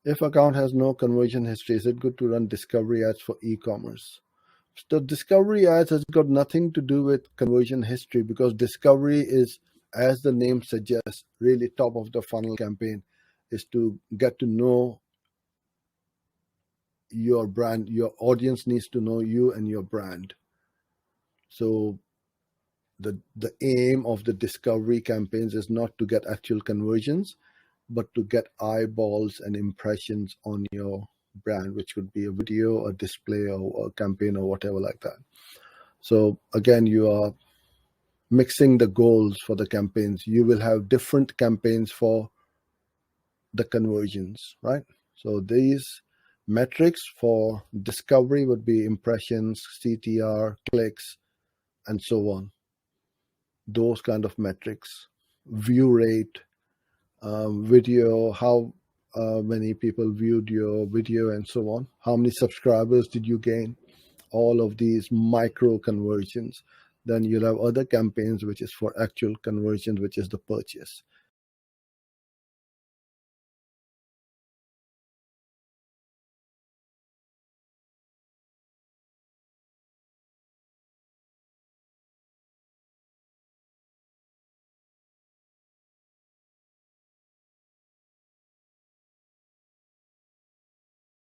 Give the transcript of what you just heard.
If account has no conversion history, is it good to run discovery ads for e-commerce? The discovery ads has got nothing to do with conversion history, because discovery is, as the name suggests, really top of the funnel campaign is to get to know your brand. Your audience needs to know you and your brand. So the aim of the discovery campaigns is not to get actual conversions, but to get eyeballs and impressions on your brand, which could be a video, a display, or a campaign, or whatever like that. So again, you are mixing the goals for the campaigns. You will have different campaigns for the conversions, right? So these metrics for discovery would be impressions, CTR, clicks, and so on. Those kind of metrics, view rate, video, how many people viewed your video, and so on. How many subscribers did you gain? All of these micro conversions. Then you'll have other campaigns which is for actual conversions, which is the purchase.